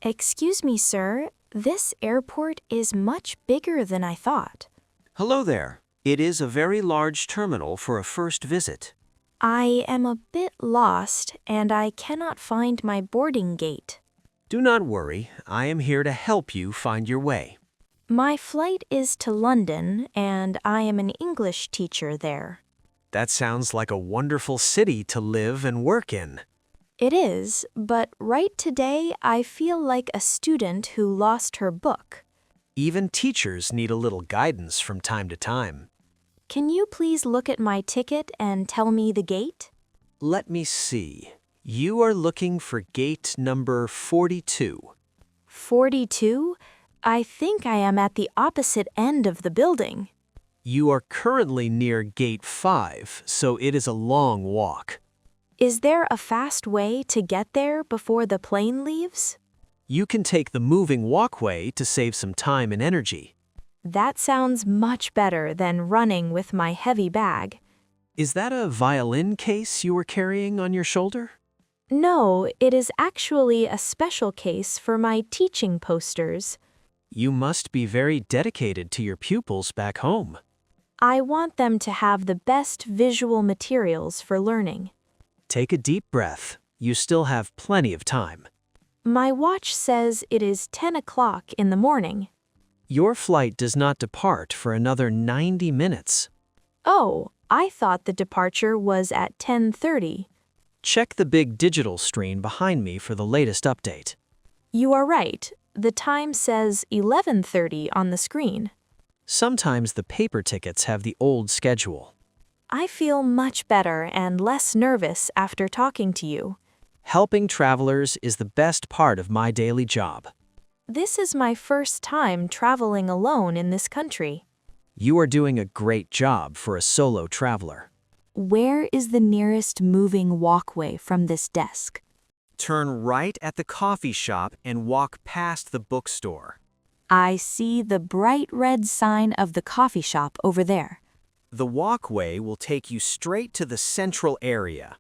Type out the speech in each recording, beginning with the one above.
Excuse me, sir. This airport is much bigger than I thought. Hello there. It is a very large terminal for a first visit. I am a bit lost, and I cannot find my boarding gate. Do not worry, I am here to help you find your way. My flight is to London, and I am an English teacher there. That sounds like a wonderful city to live and work in. It is, but right today I feel like a student who lost her book. Even teachers need a little guidance from time to time. Can you please look at my ticket and tell me the gate? Let me see. You are looking for gate number 42. 42? I think I am at the opposite end of the building. You are currently near gate 5, so it is a long walk. Is there a fast way to get there before the plane leaves? You can take the moving walkway to save some time and energy. That sounds much better than running with my heavy bag. Is that a violin case you were carrying on your shoulder? No, it is actually a special case for my teaching posters. You must be very dedicated to your pupils back home. I want them to have the best visual materials for learning. Take a deep breath. You still have plenty of time. My watch says it is 10 o'clock in the morning. Your flight does not depart for another 90 minutes. Oh, I thought the departure was at 10:30. Check the big digital screen behind me for the latest update. You are right. The time says 11:30 on the screen. Sometimes the paper tickets have the old schedule. I feel much better and less nervous after talking to you. Helping travelers is the best part of my daily job. This is my first time traveling alone in this country. You are doing a great job for a solo traveler. Where is the nearest moving walkway from this desk? Turn right at the coffee shop and walk past the bookstore. I see the bright red sign of the coffee shop over there. The walkway will take you straight to the central area.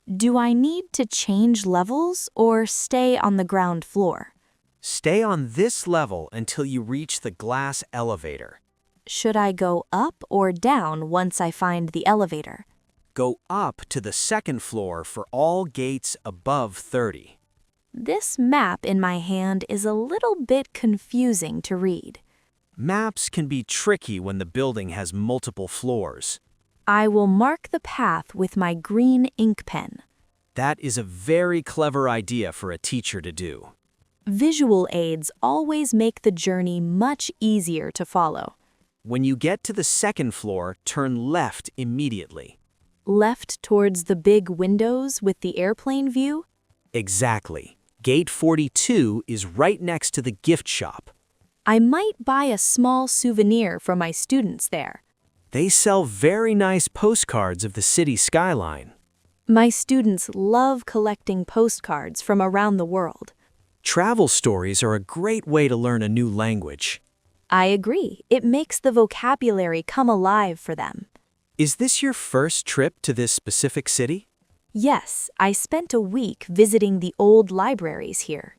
Do I need to change levels or stay on the ground floor? Stay on this level until you reach the glass elevator. Should I go up or down once I find the elevator? Go up to the second floor for all gates above 30. This map in my hand is a little bit confusing to read. Maps can be tricky when the building has multiple floors. I will mark the path with my green ink pen. That is a very clever idea for a teacher to do. Visual aids always make the journey much easier to follow. When you get to the second floor, turn left immediately. Left towards the big windows with the airplane view? Exactly. Gate 42 is right next to the gift shop. I might buy a small souvenir for my students there. They sell very nice postcards of the city skyline. My students love collecting postcards from around the world. Travel stories are a great way to learn a new language. I agree. It makes the vocabulary come alive for them. Is this your first trip to this specific city? Yes, I spent a week visiting the old libraries here.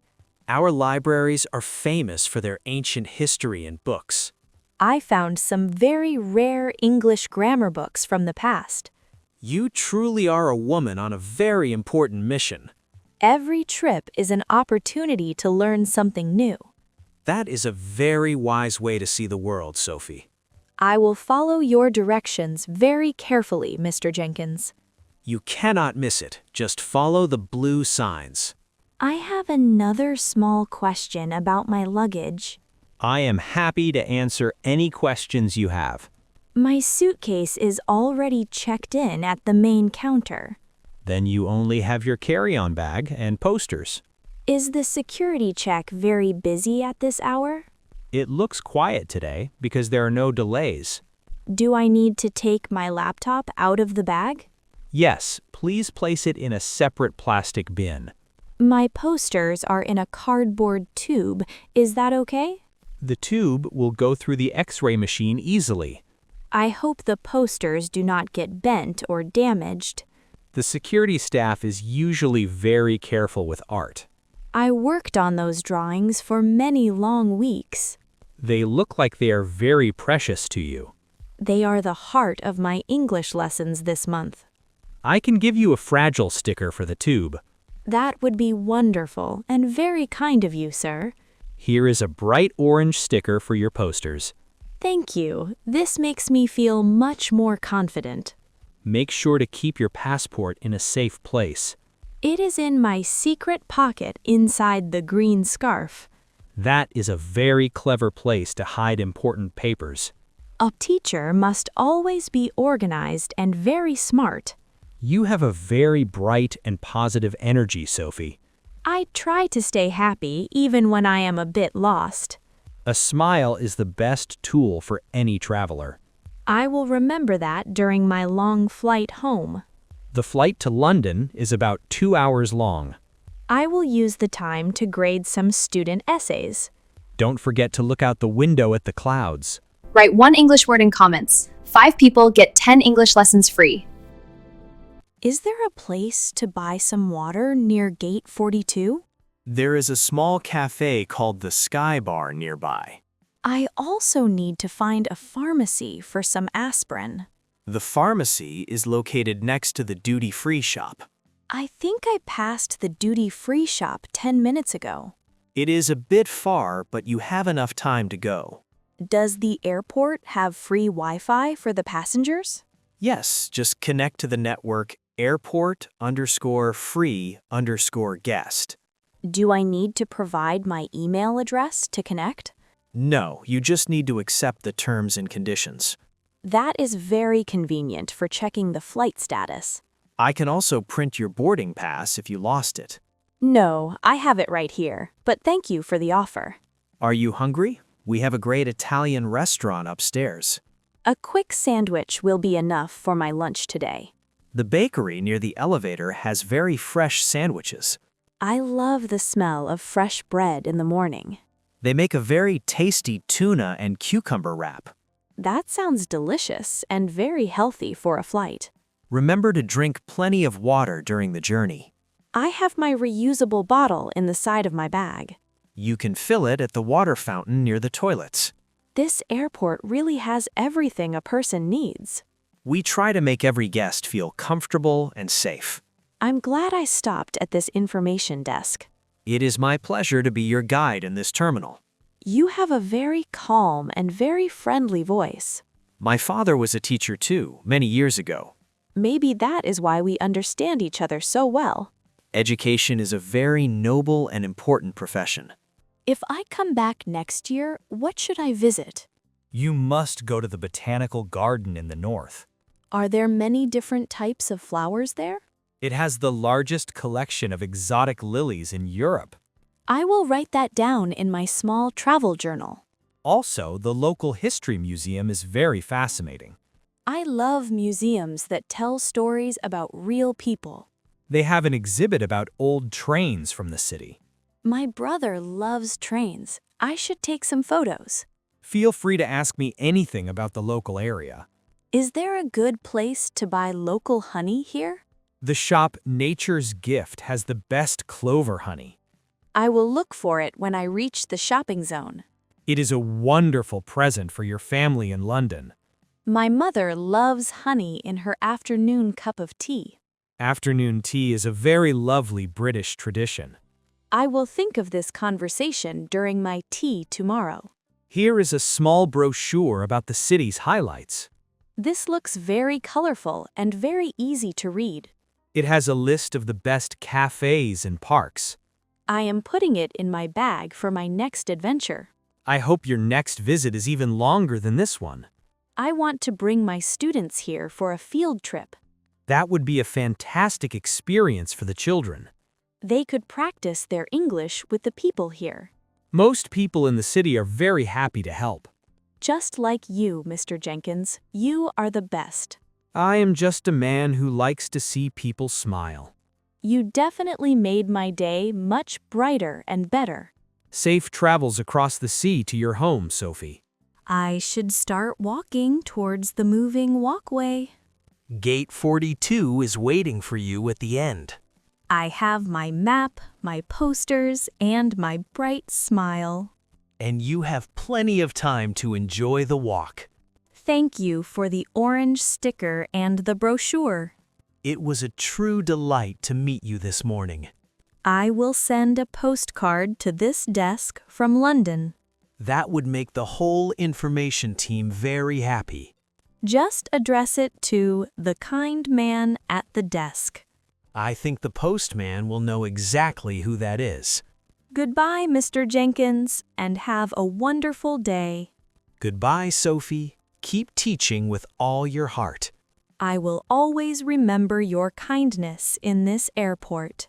Our libraries are famous for their ancient history and books. I found some very rare English grammar books from the past. You truly are a woman on a very important mission. Every trip is an opportunity to learn something new. That is a very wise way to see the world, Sophie. I will follow your directions very carefully, Mr. Jenkins. You cannot miss it. Just follow the blue signs. I have another small question about my luggage. I am happy to answer any questions you have. My suitcase is already checked in at the main counter. Then you only have your carry-on bag and posters. Is the security check very busy at this hour? It looks quiet today because there are no delays. Do I need to take my laptop out of the bag? Yes, please place it in a separate plastic bin. My posters are in a cardboard tube. Is that okay? The tube will go through the X-ray machine easily. I hope the posters do not get bent or damaged. The security staff is usually very careful with art. I worked on those drawings for many long weeks. They look like they are very precious to you. They are the heart of my English lessons this month. I can give you a fragile sticker for the tube. That would be wonderful and very kind of you, sir. Here is a bright orange sticker for your posters. Thank you. This makes me feel much more confident. Make sure to keep your passport in a safe place. It is in my secret pocket inside the green scarf. That is a very clever place to hide important papers. A teacher must always be organized and very smart. You have a very bright and positive energy, Sophie. I try to stay happy even when I am a bit lost. A smile is the best tool for any traveler. I will remember that during my long flight home. The flight to London is about 2 hours long. I will use the time to grade some student essays. Don't forget to look out the window at the clouds. Write 1 English word in comments. 5 people get 10 English lessons free. Is there a place to buy some water near Gate 42? There is a small cafe called the Sky Bar nearby. I also need to find a pharmacy for some aspirin. The pharmacy is located next to the duty-free shop. I think I passed the duty-free shop 10 minutes ago. It is a bit far, but you have enough time to go. Does the airport have free Wi-Fi for the passengers? Yes, just connect to the network airport_free_guest. Do I need to provide my email address to connect? No, you just need to accept the terms and conditions. That is very convenient for checking the flight status. I can also print your boarding pass if you lost it. No, I have it right here, but thank you for the offer. Are you hungry? We have a great Italian restaurant upstairs. A quick sandwich will be enough for my lunch today. The bakery near the elevator has very fresh sandwiches. I love the smell of fresh bread in the morning. They make a very tasty tuna and cucumber wrap. That sounds delicious and very healthy for a flight. Remember to drink plenty of water during the journey. I have my reusable bottle in the side of my bag. You can fill it at the water fountain near the toilets. This airport really has everything a person needs. We try to make every guest feel comfortable and safe. I'm glad I stopped at this information desk. It is my pleasure to be your guide in this terminal. You have a very calm and very friendly voice. My father was a teacher too, many years ago. Maybe that is why we understand each other so well. Education is a very noble and important profession. If I come back next year, what should I visit? You must go to the botanical garden in the north. Are there many different types of flowers there? It has the largest collection of exotic lilies in Europe. I will write that down in my small travel journal. Also, the local history museum is very fascinating. I love museums that tell stories about real people. They have an exhibit about old trains from the city. My brother loves trains. I should take some photos. Feel free to ask me anything about the local area. Is there a good place to buy local honey here? The shop Nature's Gift has the best clover honey. I will look for it when I reach the shopping zone. It is a wonderful present for your family in London. My mother loves honey in her afternoon cup of tea. Afternoon tea is a very lovely British tradition. I will think of this conversation during my tea tomorrow. Here is a small brochure about the city's highlights. This looks very colorful and very easy to read. It has a list of the best cafes and parks. I am putting it in my bag for my next adventure. I hope your next visit is even longer than this one. I want to bring my students here for a field trip. That would be a fantastic experience for the children. They could practice their English with the people here. Most people in the city are very happy to help. Just like you, Mr. Jenkins, you are the best. I am just a man who likes to see people smile. You definitely made my day much brighter and better. Safe travels across the sea to your home, Sophie. I should start walking towards the moving walkway. Gate 42 is waiting for you at the end. I have my map, my posters, and my bright smile. And you have plenty of time to enjoy the walk. Thank you for the orange sticker and the brochure. It was a true delight to meet you this morning. I will send a postcard to this desk from London. That would make the whole information team very happy. Just address it to the kind man at the desk. I think the postman will know exactly who that is. Goodbye, Mr. Jenkins, and have a wonderful day. Goodbye, Sophie. Keep teaching with all your heart. I will always remember your kindness in this airport.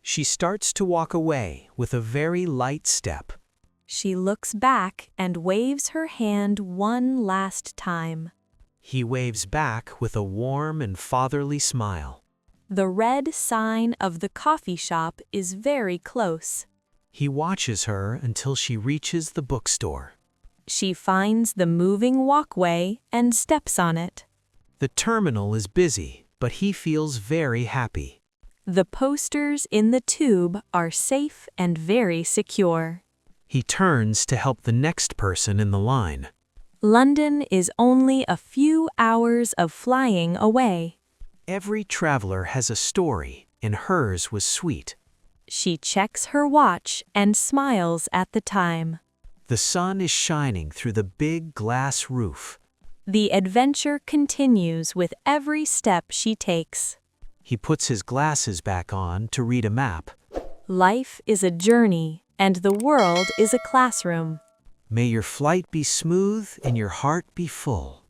She starts to walk away with a very light step. She looks back and waves her hand one last time. He waves back with a warm and fatherly smile. The red sign of the coffee shop is very close. He watches her until she reaches the bookstore. She finds the moving walkway and steps on it. The terminal is busy, but he feels very happy. The posters in the tube are safe and very secure. He turns to help the next person in the line. London is only a few hours of flying away. Every traveler has a story, and hers was sweet. She checks her watch and smiles at the time. The sun is shining through the big glass roof. The adventure continues with every step she takes. He puts his glasses back on to read a map. Life is a journey, and the world is a classroom. May your flight be smooth and your heart be full.